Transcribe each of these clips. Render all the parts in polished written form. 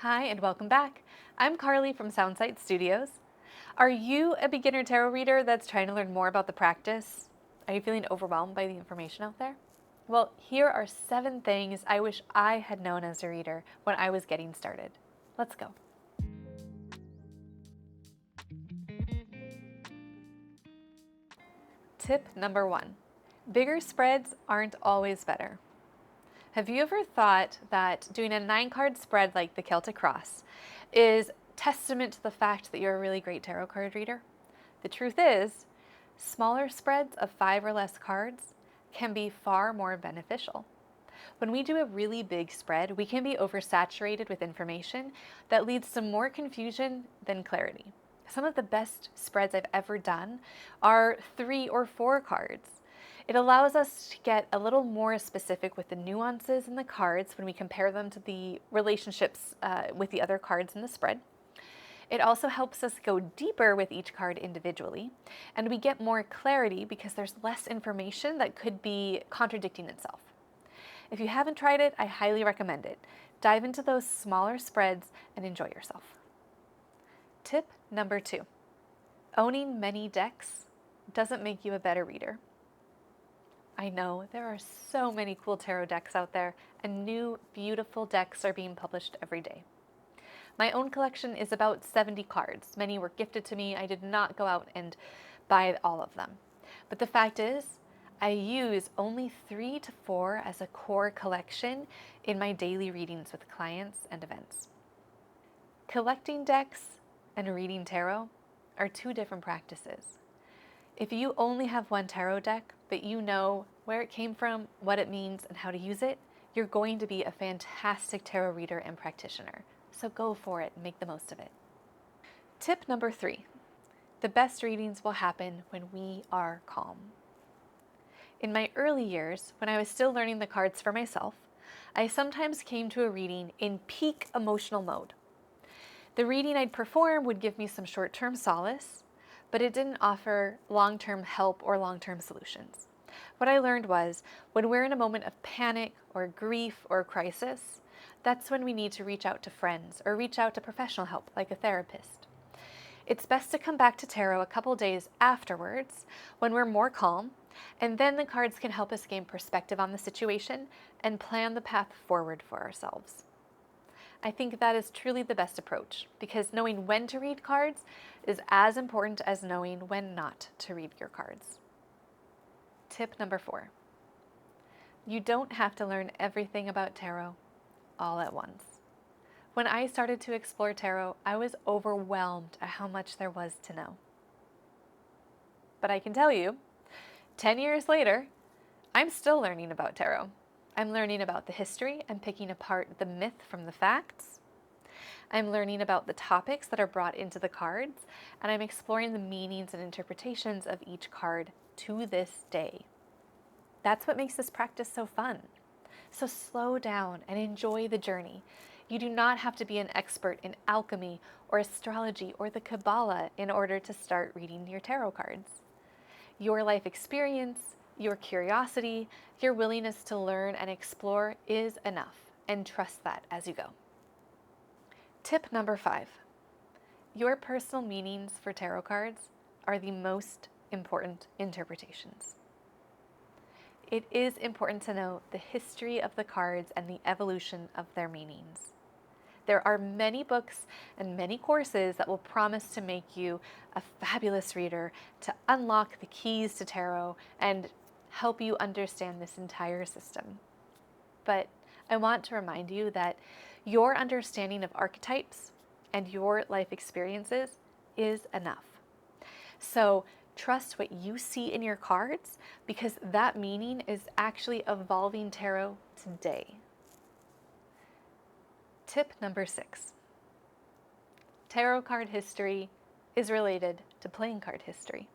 Hi, and welcome back. I'm Carly from Soundsight Studios. Are you a beginner tarot reader that's trying to learn more about the practice? Are you feeling overwhelmed by the information out there? Well, here are 7 things I wish I had known as a reader when I was getting started. Let's go. Tip number 1. Bigger spreads aren't always better. Have you ever thought that doing a 9-card spread like the Celtic Cross is testament to the fact that you're a really great tarot card reader? The truth is, smaller spreads of 5 or less cards can be far more beneficial. When we do a really big spread, we can be oversaturated with information that leads to more confusion than clarity. Some of the best spreads I've ever done are 3 or 4 cards. It allows us to get a little more specific with the nuances in the cards when we compare them to the relationships with the other cards in the spread. It also helps us go deeper with each card individually, and we get more clarity because there's less information that could be contradicting itself. If you haven't tried it, I highly recommend it. Dive into those smaller spreads and enjoy yourself. Tip number 2. Owning many decks doesn't make you a better reader. I know there are so many cool tarot decks out there, and new, beautiful decks are being published every day. My own collection is about 70 cards. Many were gifted to me. I did not go out and buy all of them. But the fact is, I use only 3 to 4 as a core collection in my daily readings with clients and events. Collecting decks and reading tarot are 2 different practices. If you only have one tarot deck, but you know where it came from, what it means, and how to use it, you're going to be a fantastic tarot reader and practitioner. So go for it and make the most of it. Tip number 3. The best readings will happen when we are calm. In my early years, when I was still learning the cards for myself, I sometimes came to a reading in peak emotional mode. The reading I'd perform would give me some short-term solace, but it didn't offer long-term help or long-term solutions. What I learned was, when we're in a moment of panic or grief or crisis, that's when we need to reach out to friends or reach out to professional help like a therapist. It's best to come back to tarot a couple days afterwards when we're more calm, and then the cards can help us gain perspective on the situation and plan the path forward for ourselves. I think that is truly the best approach, because knowing when to read cards is as important as knowing when not to read your cards. Tip number 4. You don't have to learn everything about tarot all at once. When I started to explore tarot, I was overwhelmed at how much there was to know. But I can tell you, 10 years later, I'm still learning about tarot. I'm learning about the history and picking apart the myth from the facts. I'm learning about the topics that are brought into the cards, and I'm exploring the meanings and interpretations of each card to this day. That's what makes this practice so fun. So slow down and enjoy the journey. You do not have to be an expert in alchemy or astrology or the Kabbalah in order to start reading your tarot cards. Your life experience, your curiosity, your willingness to learn and explore is enough, and trust that as you go. Tip number 5. Your personal meanings for tarot cards are the most important interpretations. It is important to know the history of the cards and the evolution of their meanings. There are many books and many courses that will promise to make you a fabulous reader, to unlock the keys to tarot, and help you understand this entire system. But I want to remind you that your understanding of archetypes and your life experiences is enough. So trust what you see in your cards, because that meaning is actually evolving tarot today. Tip number 6. Tarot card history is related to playing card history.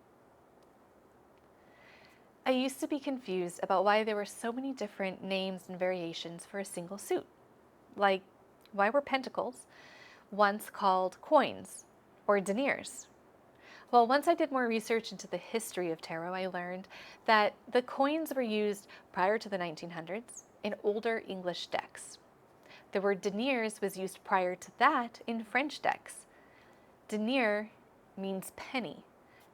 I used to be confused about why there were so many different names and variations for a single suit. Like, why were pentacles once called coins or deniers? Well, once I did more research into the history of tarot, I learned that the coins were used prior to the 1900s in older English decks. The word deniers was used prior to that in French decks. Denier means penny,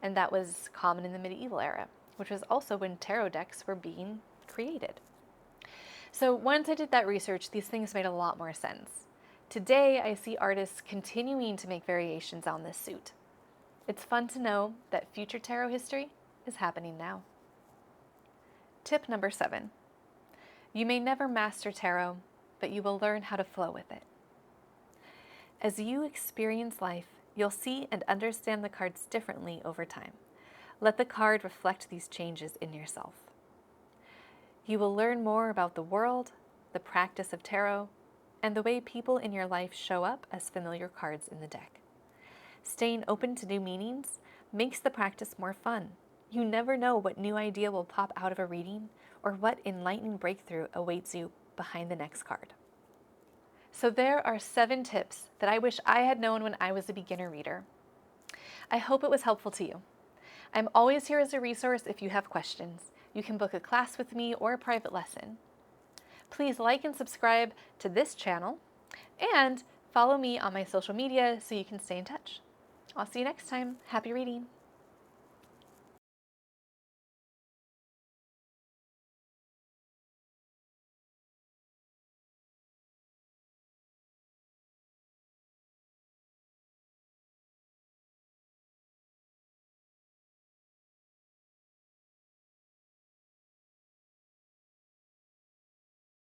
and that was common in the medieval era, which was also when tarot decks were being created. So once I did that research, these things made a lot more sense. Today, I see artists continuing to make variations on this suit. It's fun to know that future tarot history is happening now. Tip number 7. You may never master tarot, but you will learn how to flow with it. As you experience life, you'll see and understand the cards differently over time. Let the card reflect these changes in yourself. You will learn more about the world, the practice of tarot, and the way people in your life show up as familiar cards in the deck. Staying open to new meanings makes the practice more fun. You never know what new idea will pop out of a reading or what enlightening breakthrough awaits you behind the next card. So there are 7 tips that I wish I had known when I was a beginner reader. I hope it was helpful to you. I'm always here as a resource if you have questions. You can book a class with me or a private lesson. Please like and subscribe to this channel and follow me on my social media so you can stay in touch. I'll see you next time. Happy reading!